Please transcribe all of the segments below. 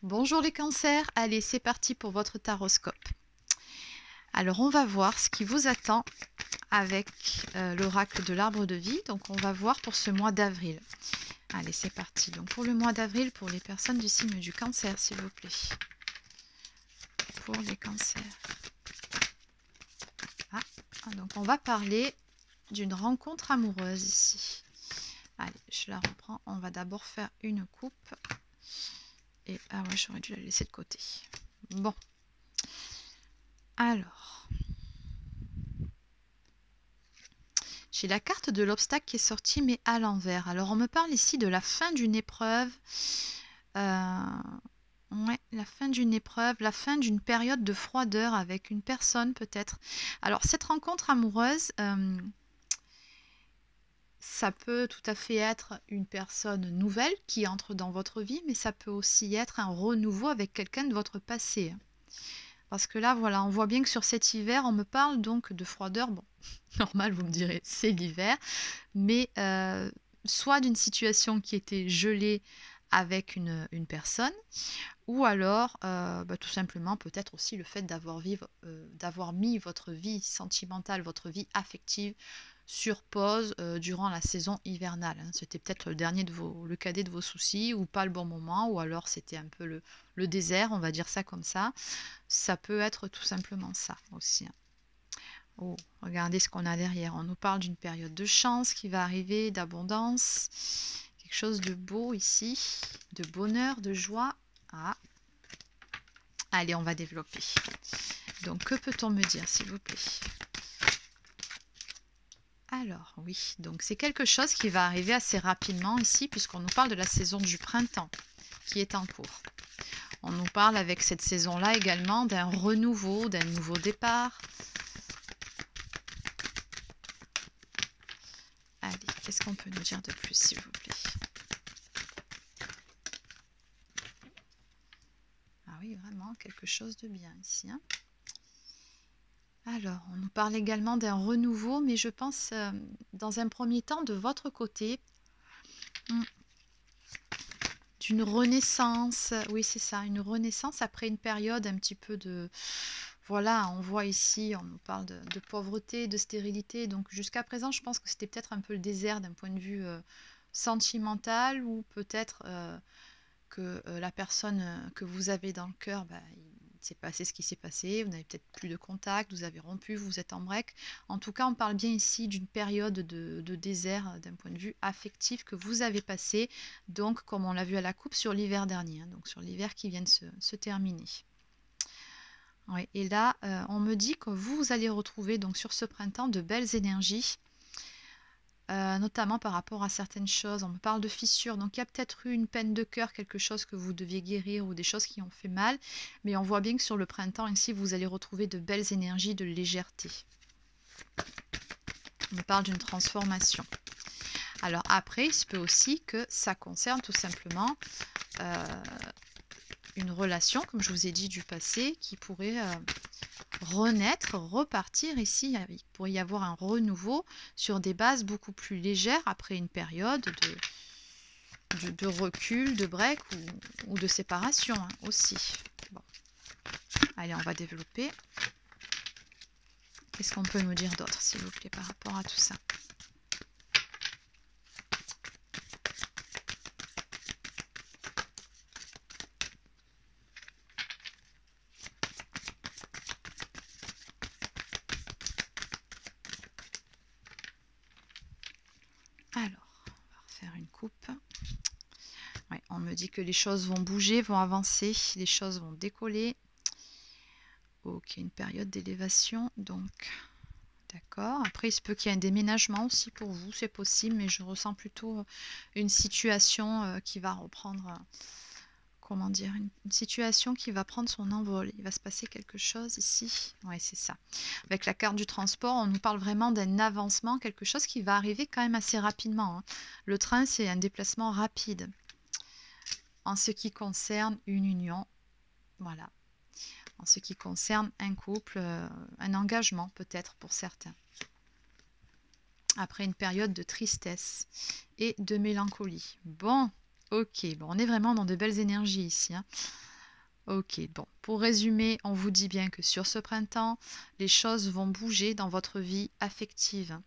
Bonjour les cancers, allez c'est parti pour votre taroscope. Alors on va voir ce qui vous attend avec l'oracle de l'arbre de vie. Donc on va voir pour ce mois d'avril. Allez c'est parti. Donc pour le mois d'avril, pour les personnes du signe du cancer s'il vous plaît. Pour les cancers. Donc on va parler d'une rencontre amoureuse ici. Allez je la reprends. On va d'abord faire une coupe. Et ah ouais, j'aurais dû la laisser de côté. Bon. Alors. J'ai la carte de l'obstacle qui est sortie, mais à l'envers. Alors, on me parle ici de la fin d'une épreuve. Ouais, la fin d'une épreuve, la fin d'une période de froideur avec une personne peut-être. Alors, cette rencontre amoureuse, ça peut tout à fait être une personne nouvelle qui entre dans votre vie, mais ça peut aussi être un renouveau avec quelqu'un de votre passé. Parce que là, voilà, on voit bien que sur cet hiver, on me parle donc de froideur. Bon, normal, vous me direz, c'est l'hiver. Mais soit d'une situation qui était gelée avec une personne, ou alors tout simplement peut-être aussi le fait d'avoir mis votre vie sentimentale, votre vie affective sur pause durant la saison hivernale. Hein. C'était peut-être le cadet de vos soucis, ou pas le bon moment, ou alors c'était un peu le désert, on va dire ça comme ça. Ça peut être tout simplement ça aussi. Hein. Oh, regardez ce qu'on a derrière. On nous parle d'une période de chance qui va arriver, d'abondance. Quelque chose de beau ici, de bonheur, de joie. Ah. Allez, on va développer. Donc, que peut-on me dire, s'il vous plaît? Alors, oui, donc c'est quelque chose qui va arriver assez rapidement ici, puisqu'on nous parle de la saison du printemps qui est en cours. On nous parle avec cette saison-là également d'un renouveau, d'un nouveau départ. Allez, qu'est-ce qu'on peut nous dire de plus, s'il vous plaît? Ah oui, vraiment, quelque chose de bien ici. Hein. Alors, on nous parle également d'un renouveau, mais je pense, dans un premier temps, de votre côté, d'une renaissance. Oui, c'est ça, une renaissance après une période un petit peu de... Voilà, on voit ici, on nous parle de pauvreté, de stérilité. Donc, jusqu'à présent, je pense que c'était peut-être un peu le désert d'un point de vue sentimental, ou peut-être... que la personne que vous avez dans le cœur, il s'est passé ce qui s'est passé, vous n'avez peut-être plus de contact, vous avez rompu, vous êtes en break. En tout cas, on parle bien ici d'une période de désert d'un point de vue affectif que vous avez passé, donc comme on l'a vu à la coupe sur l'hiver dernier, hein, donc sur l'hiver qui vient de se terminer. Ouais, et là, on me dit que vous allez retrouver donc sur ce printemps de belles énergies. Notamment par rapport à certaines choses. On me parle de fissures, donc il y a peut-être eu une peine de cœur, quelque chose que vous deviez guérir, ou des choses qui ont fait mal, mais on voit bien que sur le printemps ici, vous allez retrouver de belles énergies de légèreté. On me parle d'une transformation. Alors après, il se peut aussi que ça concerne tout simplement une relation, comme je vous ai dit, du passé, qui pourrait renaître, repartir ici. Il pourrait y avoir un renouveau sur des bases beaucoup plus légères après une période de recul, de break, ou de séparation hein, aussi. Bon. Allez, on va développer. Qu'est-ce qu'on peut nous dire d'autre, s'il vous plaît, par rapport à tout ça? Alors, on va refaire une coupe. Ouais, on me dit que les choses vont bouger, vont avancer, les choses vont décoller. Ok, une période d'élévation, donc d'accord. Après, il se peut qu'il y ait un déménagement aussi pour vous, c'est possible, mais je ressens plutôt une situation qui va reprendre, comment dire, une situation qui va prendre son envol. Il va se passer quelque chose ici. Oui, c'est ça. Avec la carte du transport, on nous parle vraiment d'un avancement, quelque chose qui va arriver quand même assez rapidement. Hein. Le train, c'est un déplacement rapide. En ce qui concerne une union, voilà. En ce qui concerne un couple, un engagement peut-être pour certains. Après une période de tristesse et de mélancolie. Bon, ok, bon, on est vraiment dans de belles énergies ici. Hein. Ok, bon, pour résumer, on vous dit bien que sur ce printemps, les choses vont bouger dans votre vie affective.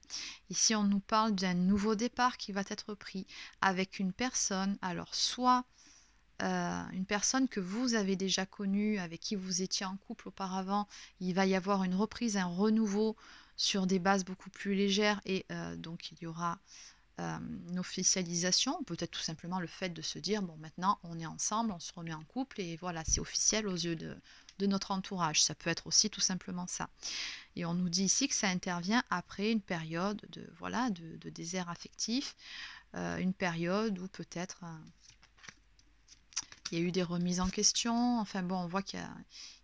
Ici, on nous parle d'un nouveau départ qui va être pris avec une personne, alors soit une personne que vous avez déjà connue, avec qui vous étiez en couple auparavant, il va y avoir une reprise, un renouveau sur des bases beaucoup plus légères et donc il y aura une officialisation, peut-être tout simplement le fait de se dire, bon maintenant on est ensemble, on se remet en couple et voilà, c'est officiel aux yeux de notre entourage. Ça peut être aussi tout simplement ça. Et on nous dit ici que ça intervient après une période voilà, de désert affectif, une période où peut-être il y a eu des remises en question. Enfin bon, on voit qu'il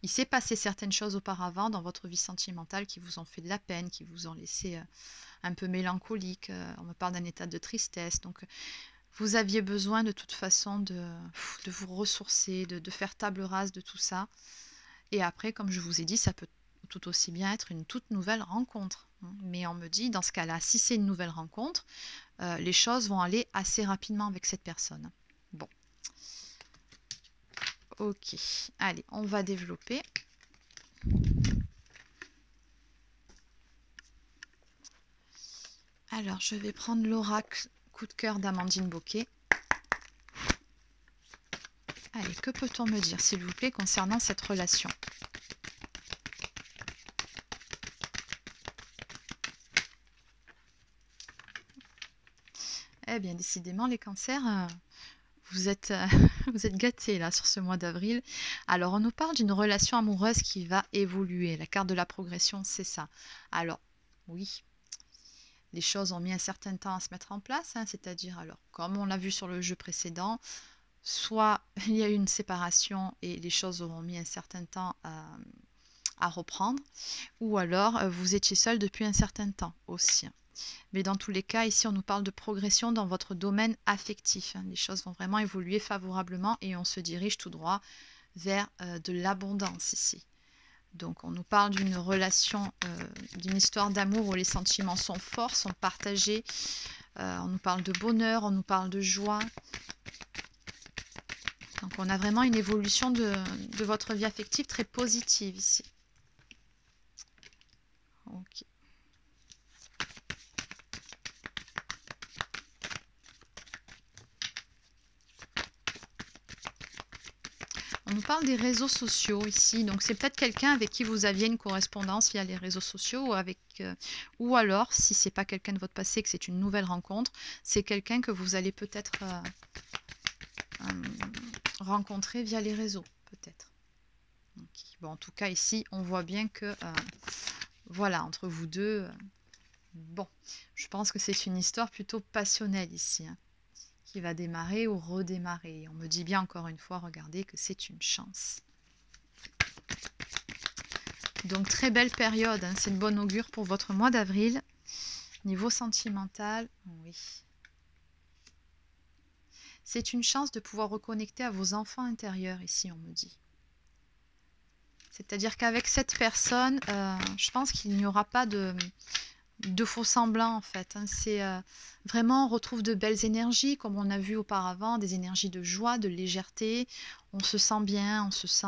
s'est passé certaines choses auparavant dans votre vie sentimentale qui vous ont fait de la peine, qui vous ont laissé un peu mélancolique. On me parle d'un état de tristesse. Donc, vous aviez besoin de toute façon de vous ressourcer, de faire table rase de tout ça. Et après, comme je vous ai dit, ça peut tout aussi bien être une toute nouvelle rencontre. Mais on me dit, dans ce cas-là, si c'est une nouvelle rencontre, les choses vont aller assez rapidement avec cette personne. Bon. Ok, allez, on va développer. Alors, je vais prendre l'oracle coup de cœur d'Amandine Bocquet. Allez, que peut-on me dire, s'il vous plaît, concernant cette relation? Eh bien, décidément, les cancers, vous êtes gâtés là sur ce mois d'avril. Alors, on nous parle d'une relation amoureuse qui va évoluer. La carte de la progression, c'est ça. Alors, oui, les choses ont mis un certain temps à se mettre en place, hein, c'est-à-dire, alors, comme on l'a vu sur le jeu précédent, soit il y a eu une séparation et les choses auront mis un certain temps à reprendre, ou alors vous étiez seul depuis un certain temps aussi. Mais dans tous les cas, ici, on nous parle de progression dans votre domaine affectif. Les choses vont vraiment évoluer favorablement et on se dirige tout droit vers de l'abondance ici. Donc, on nous parle d'une relation, d'une histoire d'amour où les sentiments sont forts, sont partagés. On nous parle de bonheur, on nous parle de joie. Donc, on a vraiment une évolution de votre vie affective très positive ici. Ok. On nous parle des réseaux sociaux ici, donc c'est peut-être quelqu'un avec qui vous aviez une correspondance via les réseaux sociaux ou alors, si c'est pas quelqu'un de votre passé, que c'est une nouvelle rencontre, c'est quelqu'un que vous allez peut-être rencontrer via les réseaux, peut-être. Bon, en tout cas, ici, on voit bien que, voilà, entre vous deux, bon, je pense que c'est une histoire plutôt passionnelle ici, hein, qui va démarrer ou redémarrer. On me dit bien encore une fois, regardez, que c'est une chance. Donc très belle période, hein, c'est une bonne augure pour votre mois d'avril. Niveau sentimental, oui. C'est une chance de pouvoir reconnecter à vos enfants intérieurs ici, on me dit. C'est-à-dire qu'avec cette personne, je pense qu'il n'y aura pas de faux semblants en fait. Hein. C'est vraiment, on retrouve de belles énergies comme on a vu auparavant, des énergies de joie, de légèreté. On se sent bien, on se sent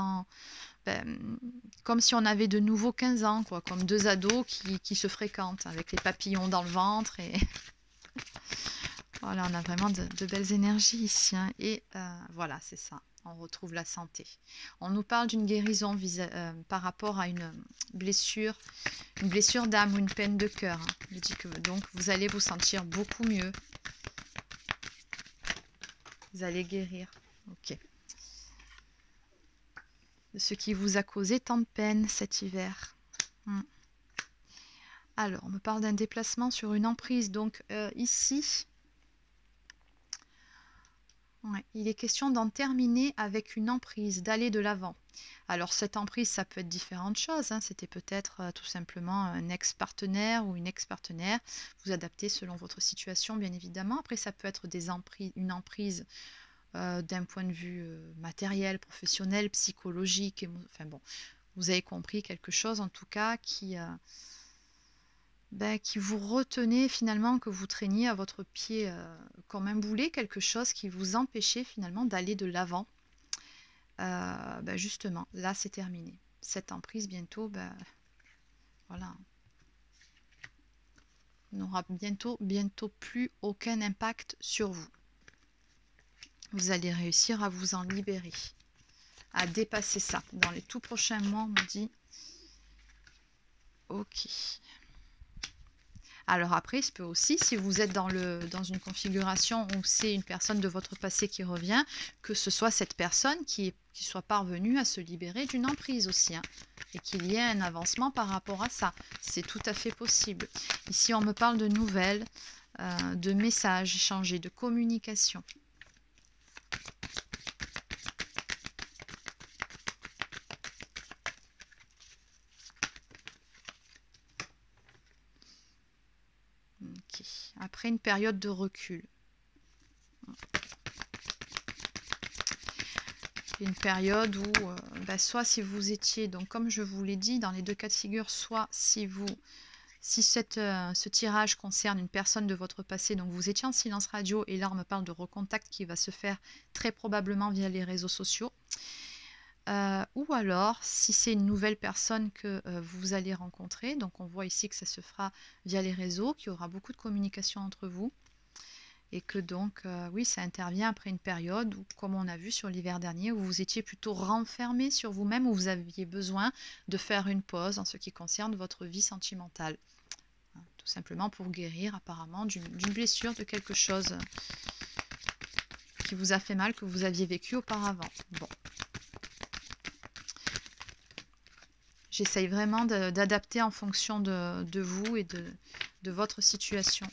comme si on avait de nouveau 15 ans, quoi, comme deux ados qui se fréquentent avec les papillons dans le ventre. Et voilà, on a vraiment de belles énergies ici. Hein. Et voilà, c'est ça. On retrouve la santé. On nous parle d'une guérison par rapport à une blessure d'âme ou une peine de cœur. Hein. Je dis que donc vous allez vous sentir beaucoup mieux. Vous allez guérir. Ok. De ce qui vous a causé tant de peine cet hiver. Alors, on me parle d'un déplacement sur une emprise. Donc ici, ouais, il est question d'en terminer avec une emprise, d'aller de l'avant. Alors cette emprise, ça peut être différentes choses. Hein. C'était peut-être tout simplement un ex-partenaire ou une ex-partenaire. Vous adaptez selon votre situation, bien évidemment. Après, ça peut être une emprise d'un point de vue matériel, professionnel, psychologique. Enfin bon, vous avez compris quelque chose en tout cas qui vous retenait finalement, que vous traîniez à votre pied comme un boulet, quelque chose qui vous empêchait finalement d'aller de l'avant. justement, là, c'est terminé. Cette emprise, bientôt, voilà, n'aura bientôt plus aucun impact sur vous. Vous allez réussir à vous en libérer, à dépasser ça. Dans les tout prochains mois, on me dit, ok. Alors après, il se peut aussi, si vous êtes dans une configuration où c'est une personne de votre passé qui revient, que ce soit cette personne qui soit parvenue à se libérer d'une emprise aussi, hein, et qu'il y ait un avancement par rapport à ça. C'est tout à fait possible. Ici, on me parle de nouvelles, de messages échangés, de communication. Okay. Après une période de recul. Une période où, soit si vous étiez, donc comme je vous l'ai dit, dans les deux cas de figure, soit si ce tirage concerne une personne de votre passé, donc vous étiez en silence radio, et là on me parle de recontact qui va se faire très probablement via les réseaux sociaux. Ou alors, si c'est une nouvelle personne que vous allez rencontrer, donc on voit ici que ça se fera via les réseaux, qu'il y aura beaucoup de communication entre vous, et que donc, oui, ça intervient après une période où, comme on a vu sur l'hiver dernier, où vous étiez plutôt renfermé sur vous-même, où vous aviez besoin de faire une pause en ce qui concerne votre vie sentimentale. Tout simplement pour guérir apparemment d'une blessure, de quelque chose qui vous a fait mal, que vous aviez vécu auparavant. Bon. J'essaye vraiment d'adapter en fonction de vous et de votre situation.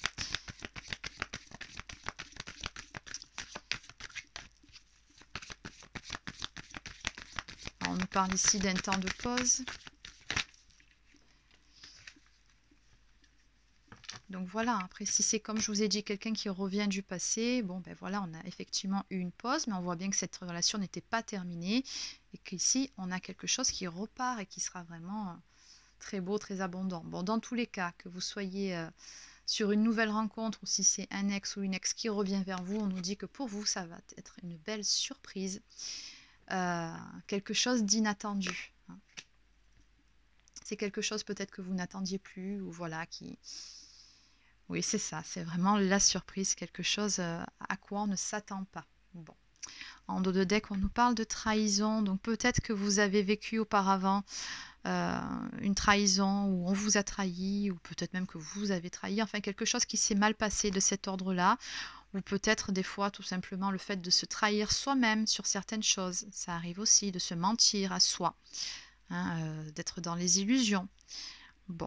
Alors, on nous parle ici d'un temps de pause. Donc voilà, après si c'est comme je vous ai dit, quelqu'un qui revient du passé, bon ben voilà, on a effectivement eu une pause, mais on voit bien que cette relation n'était pas terminée et qu'ici on a quelque chose qui repart et qui sera vraiment très beau, très abondant. Bon, dans tous les cas, que vous soyez sur une nouvelle rencontre ou si c'est un ex ou une ex qui revient vers vous, on nous dit que pour vous, ça va être une belle surprise, quelque chose d'inattendu. Hein. C'est quelque chose peut-être que vous n'attendiez plus ou voilà, qui... Oui, c'est ça, c'est vraiment la surprise, quelque chose à quoi on ne s'attend pas. Bon. En dos de deck, on nous parle de trahison, donc peut-être que vous avez vécu auparavant une trahison où on vous a trahi, ou peut-être même que vous avez trahi, enfin quelque chose qui s'est mal passé de cet ordre-là, ou peut-être des fois tout simplement le fait de se trahir soi-même sur certaines choses, ça arrive aussi, de se mentir à soi, hein, d'être dans les illusions. Bon.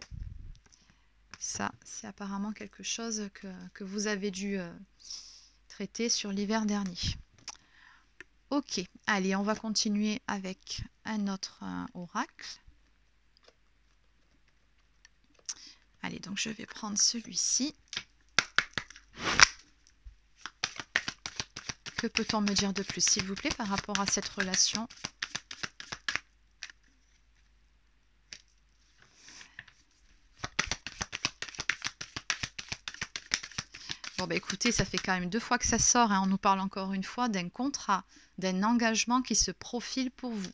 Ça, c'est apparemment quelque chose que vous avez dû traiter sur l'hiver dernier. Ok, allez, on va continuer avec un autre oracle. Allez, donc je vais prendre celui-ci. Que peut-on me dire de plus, s'il vous plaît, par rapport à cette relation ? Bon, bah écoutez, ça fait quand même 2 fois que ça sort, hein. On nous parle encore une fois d'un contrat, d'un engagement qui se profile pour vous.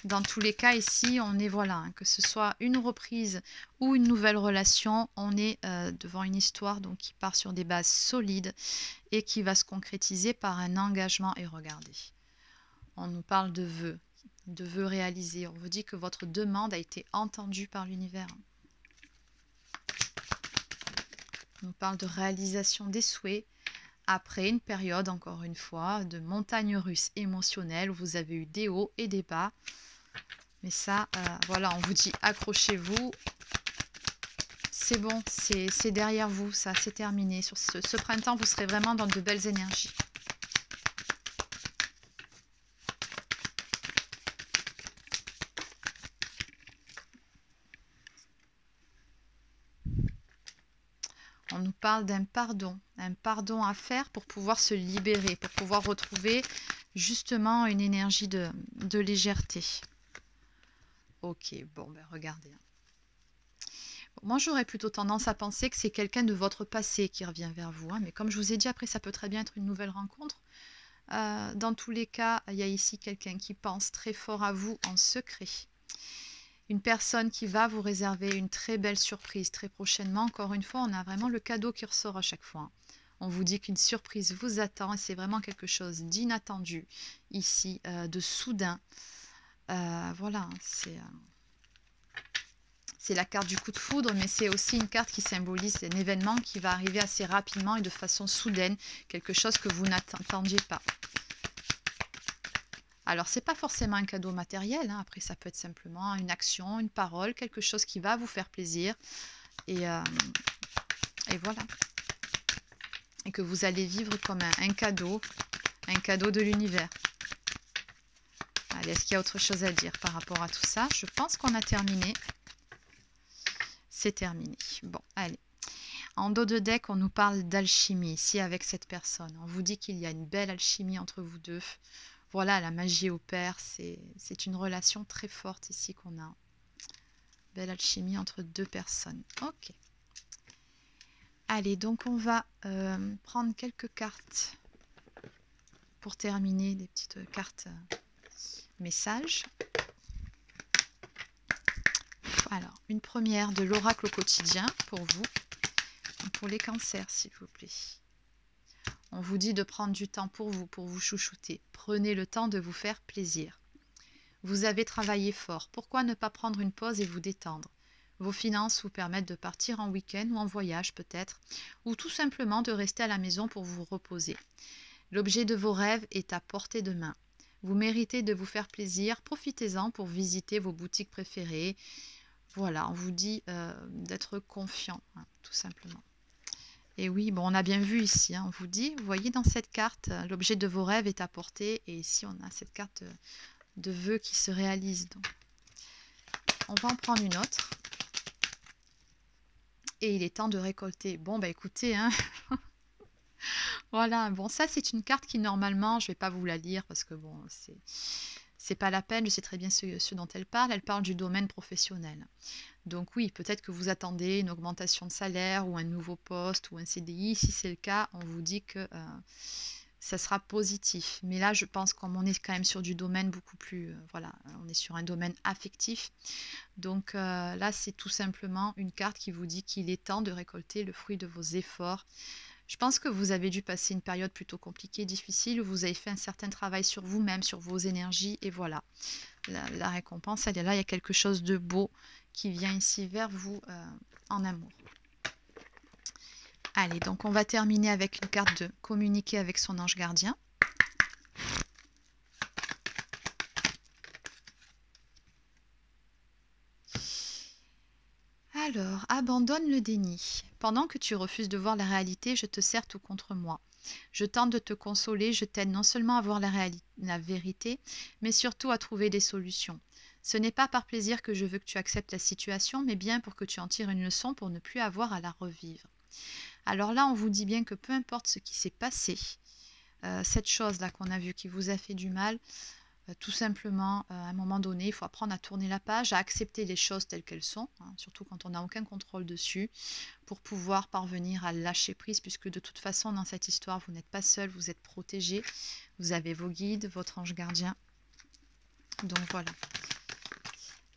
Dans tous les cas, ici, on est, voilà, hein, que ce soit une reprise ou une nouvelle relation, on est devant une histoire donc, qui part sur des bases solides et qui va se concrétiser par un engagement. Et regardez, on nous parle de vœux réalisés. On vous dit que votre demande a été entendue par l'univers. On nous parle de réalisation des souhaits après une période, encore une fois, de montagne russe émotionnelle où vous avez eu des hauts et des bas. Mais ça, voilà, on vous dit accrochez-vous. C'est bon, c'est derrière vous, ça, c'est terminé. Sur ce printemps, vous serez vraiment dans de belles énergies. On nous parle d'un pardon à faire pour pouvoir se libérer, pour pouvoir retrouver justement une énergie de légèreté. Ok, bon, ben regardez. Moi, j'aurais plutôt tendance à penser que c'est quelqu'un de votre passé qui revient vers vous, hein, mais comme je vous ai dit, après, ça peut très bien être une nouvelle rencontre. Dans tous les cas, il y a ici quelqu'un qui pense très fort à vous en secret. Une personne qui va vous réserver une très belle surprise très prochainement. Encore une fois, on a vraiment le cadeau qui ressort à chaque fois, hein. On vous dit qu'une surprise vous attend et c'est vraiment quelque chose d'inattendu ici, de soudain. Voilà, c'est la carte du coup de foudre, mais c'est aussi une carte qui symbolise un événement qui va arriver assez rapidement et de façon soudaine, quelque chose que vous n'attendiez pas. Alors, c'est pas forcément un cadeau matériel, hein. Après, ça peut être simplement une action, une parole, quelque chose qui va vous faire plaisir. Et voilà. Et que vous allez vivre comme un cadeau de l'univers. Allez, est-ce qu'il y a autre chose à dire par rapport à tout ça? Je pense qu'on a terminé. C'est terminé. Bon, allez. En dos de deck, on nous parle d'alchimie ici avec cette personne. On vous dit qu'il y a une belle alchimie entre vous deux. Voilà, la magie opère. C'est une relation très forte ici qu'on a. Belle alchimie entre deux personnes. Ok. Allez, donc on va prendre quelques cartes pour terminer, des petites cartes messages. Alors, une première de l'oracle au quotidien pour vous, pour les cancers, s'il vous plaît. On vous dit de prendre du temps pour vous chouchouter. Prenez le temps de vous faire plaisir. Vous avez travaillé fort. Pourquoi ne pas prendre une pause et vous détendre? Vos finances vous permettent de partir en week-end ou en voyage peut-être, ou tout simplement de rester à la maison pour vous reposer. L'objet de vos rêves est à portée de main. Vous méritez de vous faire plaisir. Profitez-en pour visiter vos boutiques préférées. Voilà, on vous dit d'être confiant, hein, tout simplement. Et oui, bon, on a bien vu ici, hein, on vous dit, vous voyez dans cette carte, l'objet de vos rêves est à portée. Et ici, on a cette carte de vœux qui se réalise. Donc, on va en prendre une autre. Et il est temps de récolter. Bon, bah écoutez, hein. Voilà, bon, ça c'est une carte qui normalement, je ne vais pas vous la lire parce que bon, c'est pas la peine, je sais très bien ce dont elle parle. Elle parle du domaine professionnel. Donc oui, peut-être que vous attendez une augmentation de salaire ou un nouveau poste ou un CDI. Si c'est le cas, on vous dit que ça sera positif. Mais là, je pense comme on est quand même sur du domaine beaucoup plus... voilà, on est sur un domaine affectif. Donc là, c'est tout simplement une carte qui vous dit qu'il est temps de récolter le fruit de vos efforts. Je pense que vous avez dû passer une période plutôt compliquée, difficile, où vous avez fait un certain travail sur vous-même, sur vos énergies, et voilà. La récompense, elle est là, il y a quelque chose de beau qui vient ici vers vous en amour. Allez, donc on va terminer avec une carte de communiquer avec son ange gardien. Alors, abandonne le déni. Pendant que tu refuses de voir la réalité, je te sers tout contre moi. Je tente de te consoler, je t'aide non seulement à voir la vérité, mais surtout à trouver des solutions. Ce n'est pas par plaisir que je veux que tu acceptes la situation, mais bien pour que tu en tires une leçon pour ne plus avoir à la revivre. Alors là, on vous dit bien que peu importe ce qui s'est passé, cette chose-là qu'on a vue qui vous a fait du mal, tout simplement, à un moment donné, il faut apprendre à tourner la page, à accepter les choses telles qu'elles sont, hein, surtout quand on n'a aucun contrôle dessus, pour pouvoir parvenir à lâcher prise, puisque de toute façon, dans cette histoire, vous n'êtes pas seul, vous êtes protégé, vous avez vos guides, votre ange gardien. Donc voilà.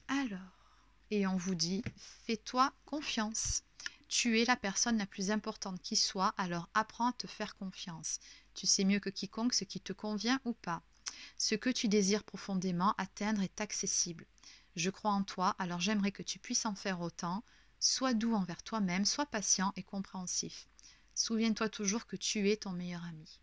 Alors, et on vous dit, fais-toi confiance. Tu es la personne la plus importante qui soit, alors apprends à te faire confiance. Tu sais mieux que quiconque ce qui te convient ou pas. Ce que tu désires profondément atteindre est accessible. Je crois en toi, alors j'aimerais que tu puisses en faire autant. Sois doux envers toi-même, sois patient et compréhensif. Souviens-toi toujours que tu es ton meilleur ami.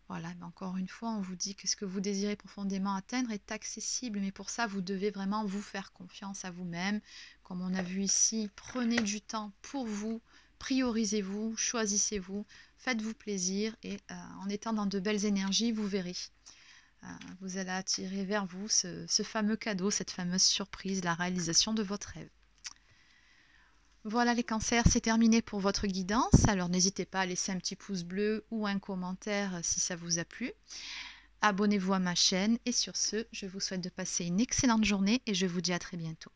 Voilà, mais encore une fois, on vous dit que ce que vous désirez profondément atteindre est accessible, mais pour ça, vous devez vraiment vous faire confiance à vous-même. Comme on a vu ici, prenez du temps pour vous, priorisez-vous, choisissez-vous, faites-vous plaisir et en étant dans de belles énergies, vous verrez. Vous allez attirer vers vous ce fameux cadeau, cette fameuse surprise, la réalisation de votre rêve. Voilà les cancers, c'est terminé pour votre guidance. Alors n'hésitez pas à laisser un petit pouce bleu ou un commentaire si ça vous a plu. Abonnez-vous à ma chaîne et sur ce, je vous souhaite de passer une excellente journée et je vous dis à très bientôt.